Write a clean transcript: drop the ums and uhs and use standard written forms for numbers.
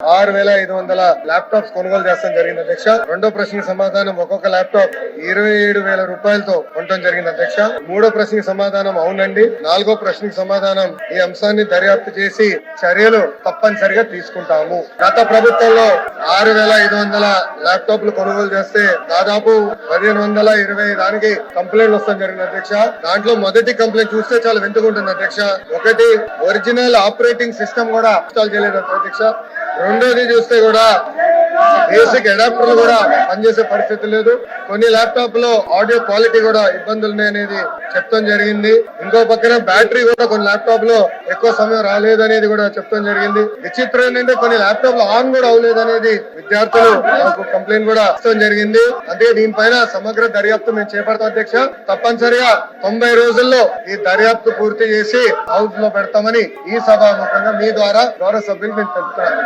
6,500 laptops కొనుగోలు చేస్తాం జరిగింది అధ్యక్ష. రెండో ప్రశ్నకి సమాధానం ఒక్కొక్క ల్యాప్టాప్ 27,000 రూపాయలతో కొనడం జరిగింది అధ్యక్ష. మూడో ప్రశ్నకి సమాధానం అవునండి. నాలుగో ప్రశ్నకి సమాధానం ఈ అంశాన్ని దర్యాప్తు చేసి చర్యలు తప్పనిసరిగా తీసుకుంటాము. గత ప్రభుత్వంలో 6,500 ల్యాప్టాప్లు కొనుగోలు చేస్తే దాదాపు 1,520 దానికి కంప్లైంట్లు వస్తాం జరిగింది అధ్యక్ష. దాంట్లో మొదటి కంప్లైంట్ చూస్తే చాలా వింతకుంటుంది అధ్యక్ష. ఒకటి, ఒరిజినల్ ఆపరేటింగ్ సిస్టమ్ కూడా ఇన్స్టాల్ చేయలేదు అధ్యక్ష. రెండోది చూస్తే కూడా బేసిక్ అడాప్టర్లు కూడా పనిచేసే పరిస్థితి లేదు. కొన్ని ల్యాప్టాప్ లో ఆడియో క్వాలిటీ కూడా ఇబ్బందులు ఉన్నాయనేది చెప్తాం జరిగింది. ఇంకో పక్కన బ్యాటరీ కూడా కొన్ని ల్యాప్టాప్ లో ఎక్కువ సమయం రాలేదు అనేది కూడా చెప్తాం జరిగింది. విచిత్రం ఏంటంటే కొన్ని ల్యాప్టాప్ లో ఆన్ కూడా అవ్వలేదు అనేది విద్యార్థులు నాకు కంప్లైంట్ కూడా ఇస్తాం జరిగింది. అంటే దీనిపైన సమగ్ర దర్యాప్తు మేము చేపడతాం అధ్యక్ష. తప్పనిసరిగా 90 రోజుల్లో ఈ దర్యాప్తు పూర్తి చేసి హౌస్ లో పెడతామని ఈ సభాముఖంగా మీ ద్వారా గౌరవ సభ్యులు మేము తెలుపుతున్నాం.